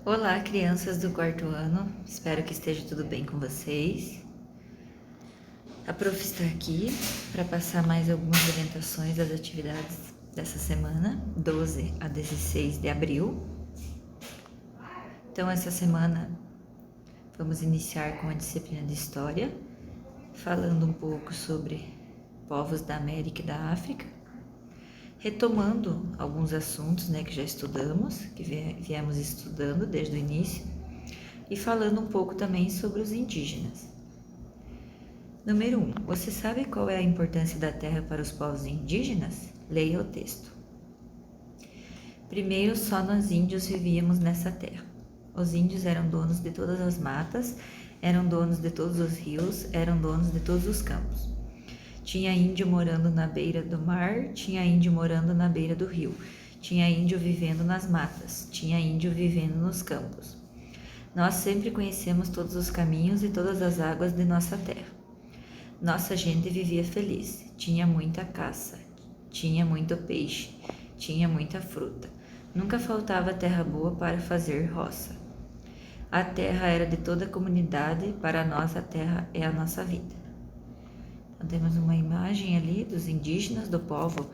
Olá, crianças do quarto ano, espero que esteja tudo bem com vocês. A prof está aqui para passar mais algumas orientações das atividades dessa semana, 12 a 16 de abril. Então, essa semana vamos iniciar com a disciplina de História, falando um pouco sobre povos da América e da África, retomando alguns assuntos que já estudamos, que viemos estudando desde o início, e falando um pouco também sobre os indígenas. Número 1. Você sabe qual é a importância da terra para os povos indígenas? Leia o texto. Primeiro, só nós índios vivíamos nessa terra. Os índios eram donos de todas as matas, eram donos de todos os rios, eram donos de todos os campos. Tinha índio morando na beira do mar, tinha índio morando na beira do rio, tinha índio vivendo nas matas, tinha índio vivendo nos campos. Nós sempre conhecemos todos os caminhos e todas as águas de nossa terra. Nossa gente vivia feliz, tinha muita caça, tinha muito peixe, tinha muita fruta. Nunca faltava terra boa para fazer roça. A terra era de toda a comunidade, para nós a terra é a nossa vida. Então, temos uma imagem ali dos indígenas do povo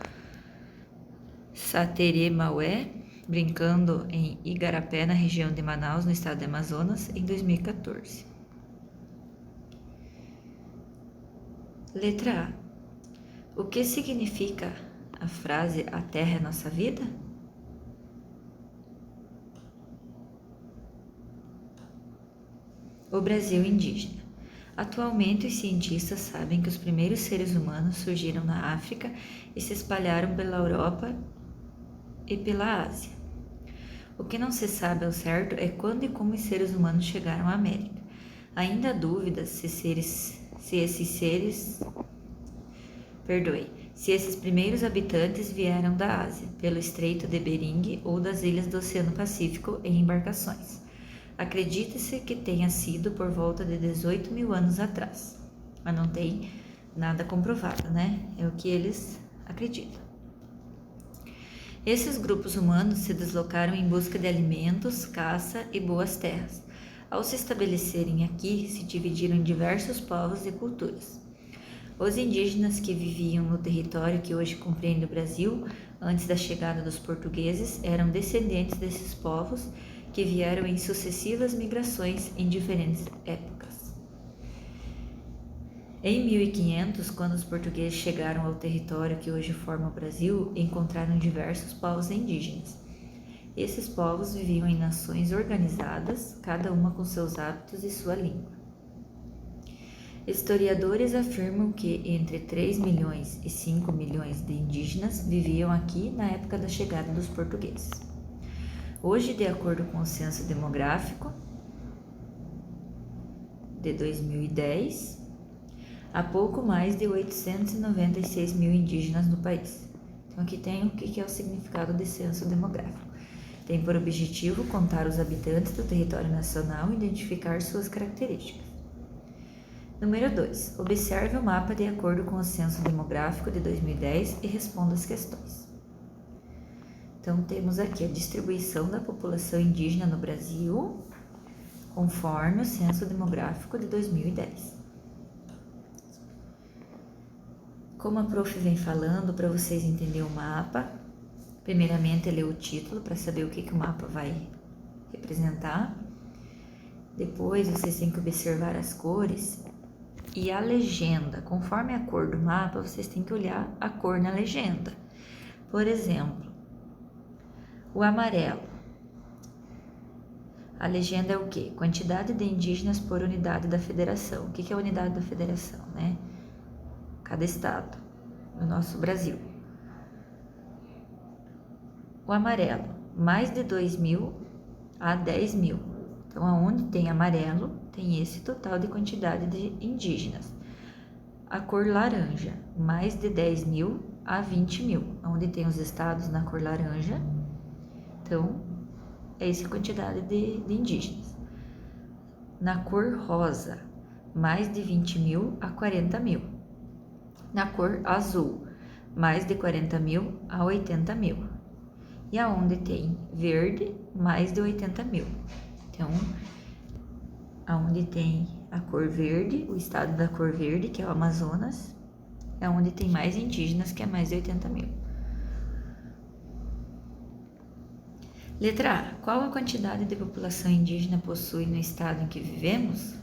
Saterê-Maué, brincando em Igarapé, na região de Manaus, no estado de Amazonas, em 2014. Letra A. O que significa a frase "a terra é nossa vida"? O Brasil indígena. Atualmente, os cientistas sabem que os primeiros seres humanos surgiram na África e se espalharam pela Europa e pela Ásia. O que não se sabe ao certo é quando e como os seres humanos chegaram à América. Ainda há dúvidas se esses primeiros habitantes vieram da Ásia, pelo Estreito de Bering ou das ilhas do Oceano Pacífico em embarcações. Acredita-se que tenha sido por volta de 18 mil anos atrás, mas não tem nada comprovado, É o que eles acreditam. Esses grupos humanos se deslocaram em busca de alimentos, caça e boas terras. Ao se estabelecerem aqui, se dividiram em diversos povos e culturas. Os indígenas que viviam no território que hoje compreende o Brasil, antes da chegada dos portugueses, eram descendentes desses povos que vieram em sucessivas migrações em diferentes épocas. Em 1500, quando os portugueses chegaram ao território que hoje forma o Brasil, encontraram diversos povos indígenas. Esses povos viviam em nações organizadas, cada uma com seus hábitos e sua língua. Historiadores afirmam que entre 3 milhões e 5 milhões de indígenas viviam aqui na época da chegada dos portugueses. Hoje, de acordo com o Censo Demográfico de 2010, há pouco mais de 896 mil indígenas no país. Então, aqui tem o que é o significado de censo demográfico. Tem por objetivo contar os habitantes do território nacional e identificar suas características. Número 2. Observe o mapa de acordo com o Censo Demográfico de 2010 e responda as questões. Então, temos aqui a distribuição da população indígena no Brasil, conforme o Censo Demográfico de 2010. Como a prof vem falando, para vocês entenderem o mapa, primeiramente ler o título para saber o que o mapa vai representar. Depois, vocês têm que observar as cores e a legenda. Conforme a cor do mapa, vocês têm que olhar a cor na legenda. Por exemplo, o amarelo. A legenda é o quê? Quantidade de indígenas por unidade da federação. O que é a unidade da federação, Cada estado no nosso Brasil. O amarelo, mais de 2 mil a 10 mil. Então, aonde tem amarelo, tem esse total de quantidade de indígenas. A cor laranja, mais de 10 mil a 20 mil. Onde tem os estados na cor laranja, então, é essa quantidade de indígenas. Na cor rosa, mais de 20 mil a 40 mil. Na cor azul, mais de 40 mil a 80 mil. E aonde tem verde, mais de 80 mil. Então, aonde tem a cor verde, o estado da cor verde, que é o Amazonas, é onde tem mais indígenas, que é mais de 80 mil. Letra A. Qual a quantidade de população indígena possui no estado em que vivemos?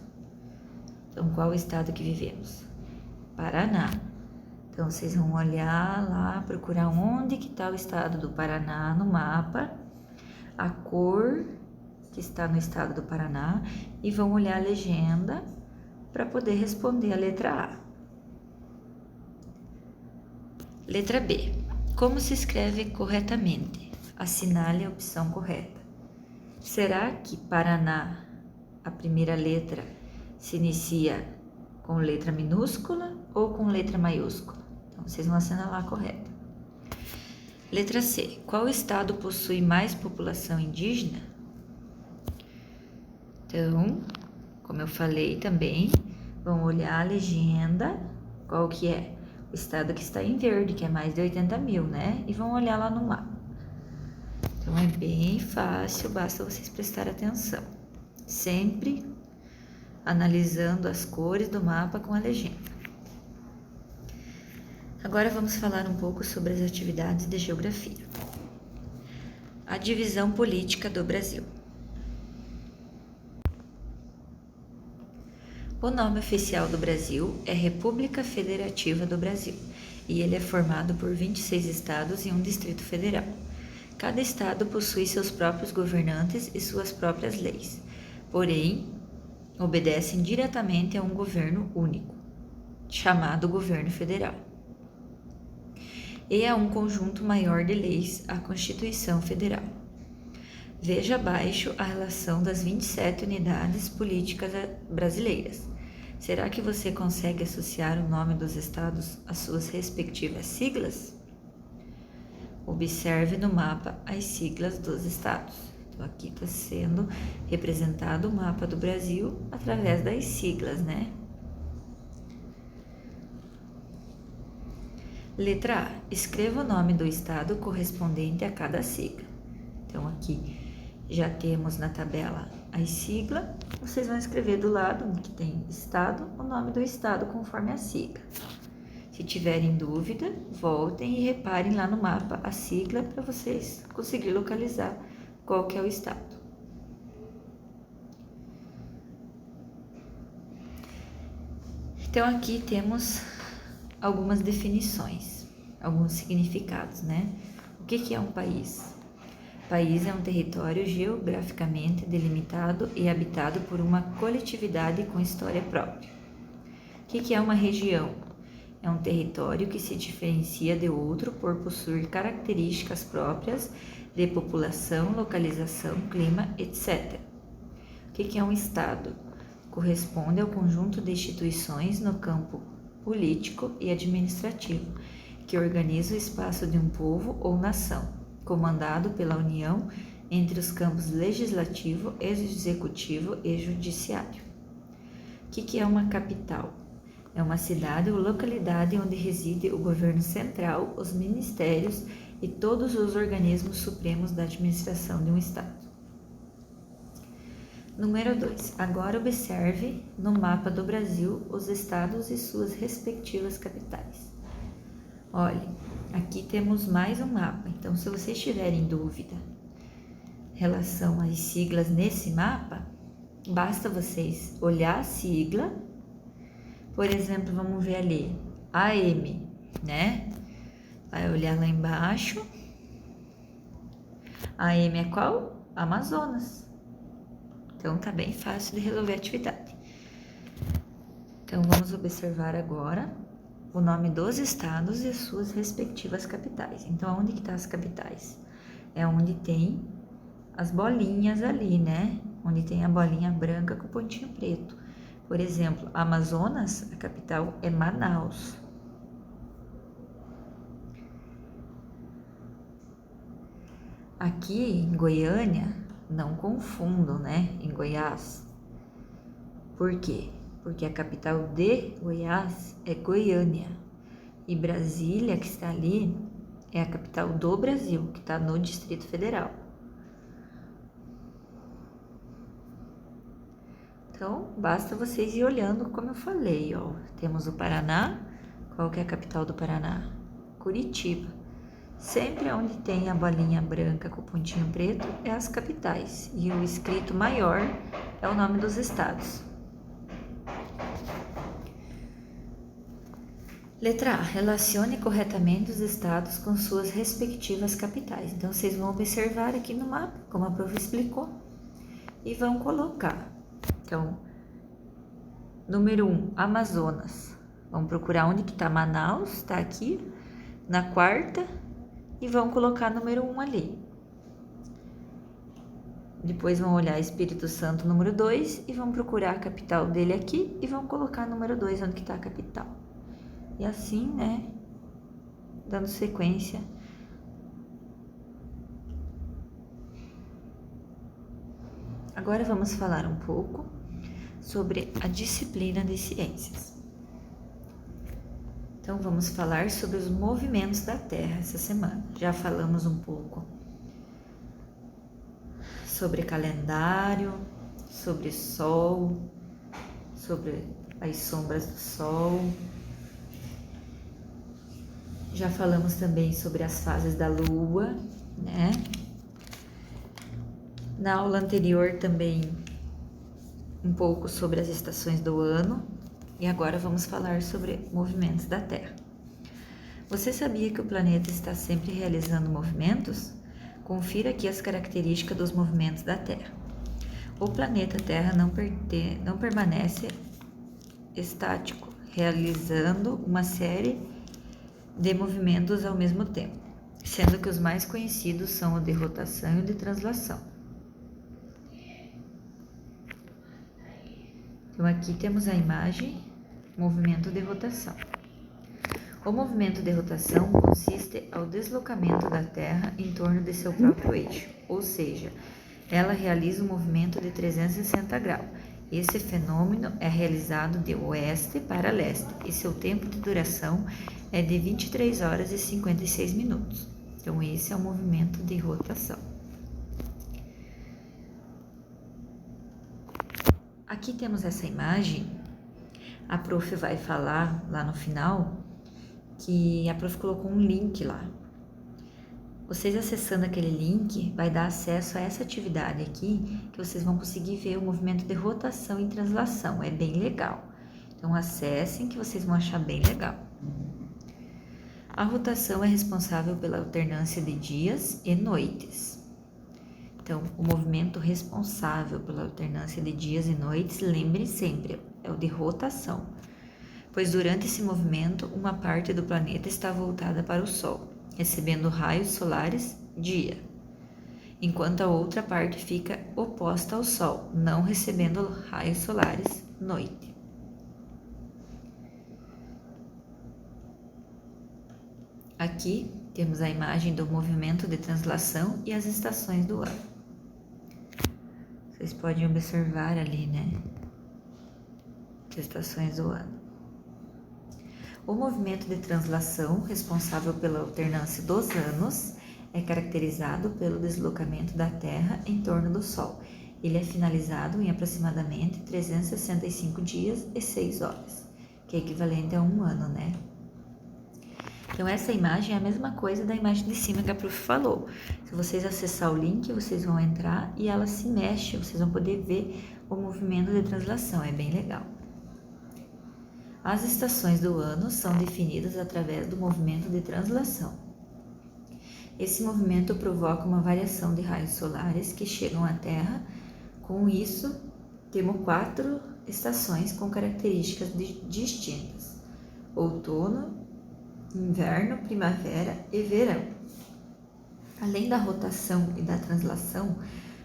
Então, qual o estado que vivemos? Paraná. Então, vocês vão olhar lá, procurar onde que está o estado do Paraná no mapa, a cor que está no estado do Paraná e vão olhar a legenda para poder responder a letra A. Letra B. Como se escreve corretamente? Assinale a opção correta. Será que Paraná, a primeira letra, se inicia com letra minúscula ou com letra maiúscula? Então, vocês vão assinalar a correta. Letra C. Qual estado possui mais população indígena? Então, como eu falei também, vão olhar a legenda, qual que é? O estado que está em verde, que é mais de 80 mil, né? E vão olhar lá no mapa. Então, é bem fácil, basta vocês prestarem atenção. Sempre analisando as cores do mapa com a legenda. Agora vamos falar um pouco sobre as atividades de geografia. A divisão política do Brasil. O nome oficial do Brasil é República Federativa do Brasil e ele é formado por 26 estados e um Distrito Federal. Cada estado possui seus próprios governantes e suas próprias leis, porém, obedecem diretamente a um governo único, chamado Governo Federal, e a um conjunto maior de leis, a Constituição Federal. Veja abaixo a relação das 27 unidades políticas brasileiras. Será que você consegue associar o nome dos estados às suas respectivas siglas? Observe no mapa as siglas dos estados. Então, aqui está sendo representado o mapa do Brasil através das siglas, né? Letra A. Escreva o nome do estado correspondente a cada sigla. Então, aqui já temos na tabela as siglas. Vocês vão escrever do lado onde que tem estado, o nome do estado conforme a sigla. Se tiverem dúvida, voltem e reparem lá no mapa a sigla para vocês conseguirem localizar qual que é o estado. Então, aqui temos algumas definições, alguns significados, né? O que é um país? País é um território geograficamente delimitado e habitado por uma coletividade com história própria. O que é uma região? É um território que se diferencia de outro por possuir características próprias de população, localização, clima, etc. O que é um estado? Corresponde ao conjunto de instituições no campo político e administrativo, que organiza o espaço de um povo ou nação, comandado pela união entre os campos legislativo, executivo e judiciário. O que é uma capital? É uma cidade ou localidade onde reside o governo central, os ministérios e todos os organismos supremos da administração de um estado. Número 2. Agora observe no mapa do Brasil os estados e suas respectivas capitais. Olha, aqui temos mais um mapa, então se vocês tiverem dúvida em relação às siglas nesse mapa, basta vocês olhar a sigla. Por exemplo, vamos ver ali, AM, né? Vai olhar lá embaixo. AM é qual? Amazonas. Então, tá bem fácil de resolver a atividade. Então, vamos observar agora o nome dos estados e suas respectivas capitais. Então, onde que tá as capitais? É onde tem as bolinhas ali, né? Onde tem a bolinha branca com o pontinho preto. Por exemplo, Amazonas, a capital é Manaus. Aqui em Goiânia, não confundam, né? Em Goiás. Por quê? Porque a capital de Goiás é Goiânia. E Brasília, que está ali, é a capital do Brasil, que está no Distrito Federal. Então, basta vocês ir olhando, como eu falei, ó. Temos o Paraná. Qual que é a capital do Paraná? Curitiba. Sempre onde tem a bolinha branca com o pontinho preto é as capitais. E o escrito maior é o nome dos estados. Letra A. Relacione corretamente os estados com suas respectivas capitais. Então, vocês vão observar aqui no mapa, como a prof explicou, e vão colocar. Então, número 1, Amazonas. Vamos procurar onde que está Manaus, está aqui, na quarta, e vão colocar número 1 ali. Depois vão olhar Espírito Santo, número 2, e vão procurar a capital dele aqui, e vão colocar número 2, onde que está a capital. E assim, né, dando sequência. Agora vamos falar um pouco sobre a disciplina de ciências. Então, vamos falar sobre os movimentos da Terra essa semana. Já falamos um pouco sobre calendário, sobre Sol, sobre as sombras do Sol. Já falamos também sobre as fases da Lua, né? Na aula anterior também um pouco sobre as estações do ano. E agora vamos falar sobre movimentos da Terra. Você sabia que o planeta está sempre realizando movimentos? Confira aqui as características dos movimentos da Terra. O planeta Terra não permanece estático, realizando uma série de movimentos ao mesmo tempo, sendo que os mais conhecidos são o de rotação e o de translação. Então, aqui temos a imagem, movimento de rotação. O movimento de rotação consiste ao deslocamento da Terra em torno de seu próprio eixo, ou seja, ela realiza um movimento de 360 graus. Esse fenômeno é realizado de oeste para leste e seu tempo de duração é de 23 horas e 56 minutos. Então, esse é o movimento de rotação. Aqui temos essa imagem. A prof vai falar lá no final que a prof colocou um link lá. Vocês acessando aquele link vai dar acesso a essa atividade aqui, que vocês vão conseguir ver o movimento de rotação e translação. É bem legal. Então, acessem que vocês vão achar bem legal. A rotação é responsável pela alternância de dias e noites. Então, o movimento responsável pela alternância de dias e noites, lembre sempre, é o de rotação, pois durante esse movimento, uma parte do planeta está voltada para o Sol, recebendo raios solares dia, enquanto a outra parte fica oposta ao Sol, não recebendo raios solares noite. Aqui temos a imagem do movimento de translação e as estações do ano. Vocês podem observar ali, né? As estações do ano. O movimento de translação, responsável pela alternância dos anos, é caracterizado pelo deslocamento da Terra em torno do Sol. Ele é finalizado em aproximadamente 365 dias e 6 horas, que é equivalente a um ano, né? Então, essa imagem é a mesma coisa da imagem de cima que a prof falou. Se vocês acessar o link, vocês vão entrar e ela se mexe, vocês vão poder ver o movimento de translação, é bem legal. As estações do ano são definidas através do movimento de translação. Esse movimento provoca uma variação de raios solares que chegam à Terra. Com isso, temos 4 estações com características distintas: outono, inverno, primavera e verão. Além da rotação e da translação,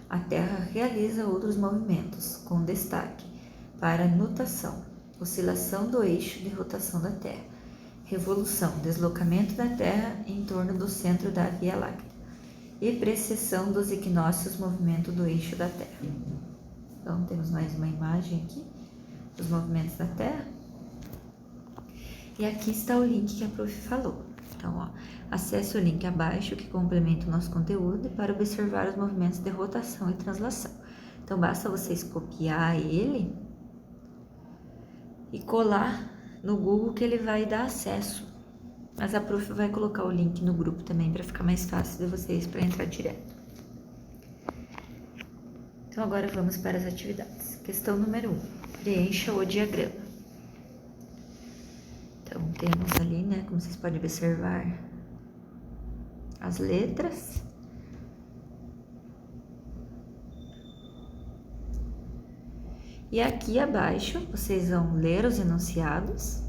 a Terra realiza outros movimentos, com destaque para a nutação, oscilação do eixo de rotação da Terra, revolução, deslocamento da Terra em torno do centro da Via Láctea, e precessão dos equinócios, movimento do eixo da Terra. Então, temos mais uma imagem aqui dos movimentos da Terra. E aqui está o link que a prof falou. Então, ó, acesse o link abaixo que complementa o nosso conteúdo para observar os movimentos de rotação e translação. Então, basta vocês copiar ele e colar no Google que ele vai dar acesso. Mas a prof vai colocar o link no grupo também para ficar mais fácil de vocês para entrar direto. Então, agora vamos para as atividades. Questão número 1. Preencha o diagrama. Então, temos ali, né, como vocês podem observar, as letras. E aqui abaixo, vocês vão ler os enunciados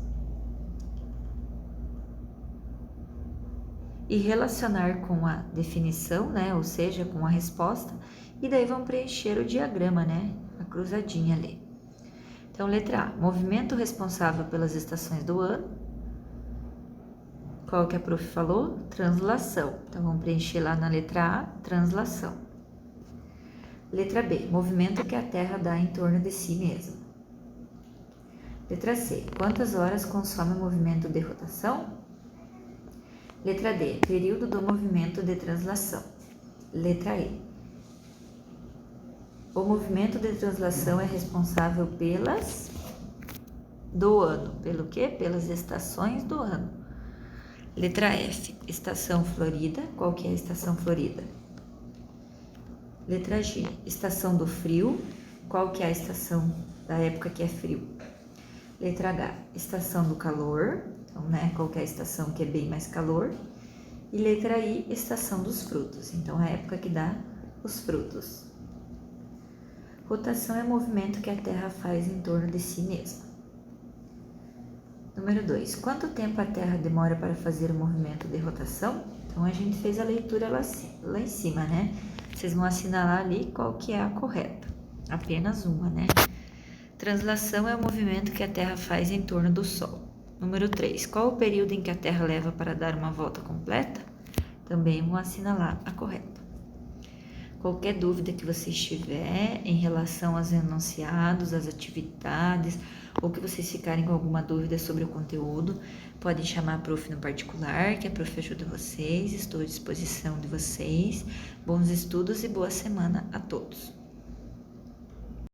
e relacionar com a definição, né, ou seja, com a resposta, e daí vão preencher o diagrama, né, a cruzadinha ali. Então, letra A, movimento responsável pelas estações do ano. Qual que a prof falou? Translação. Então, vamos preencher lá na letra A, translação. Letra B, movimento que a Terra dá em torno de si mesma. Letra C, quantas horas consome o movimento de rotação? Letra D, período do movimento de translação. Letra E, o movimento de translação é responsável pelas do ano. Pelo quê? Pelas estações do ano. Letra F, estação florida. Qual que é a estação florida? Letra G, estação do frio. Qual que é a estação da época que é frio? Letra H, estação do calor. Então, né, qual que é a estação que é bem mais calor? E letra I, estação dos frutos. Então, a época que dá os frutos. Rotação é o movimento que a Terra faz em torno de si mesma. Número 2. Quanto tempo a Terra demora para fazer o movimento de rotação? Então, a gente fez a leitura lá em cima, né? Vocês vão assinalar ali qual que é a correta. Apenas uma, né? Translação é o movimento que a Terra faz em torno do Sol. Número 3. Qual o período em que a Terra leva para dar uma volta completa? Também vão assinalar a correta. Qualquer dúvida que você tiver em relação aos enunciados, às atividades, ou que vocês ficarem com alguma dúvida sobre o conteúdo, podem chamar a prof no particular, que a prof ajuda vocês. Estou à disposição de vocês. Bons estudos e boa semana a todos.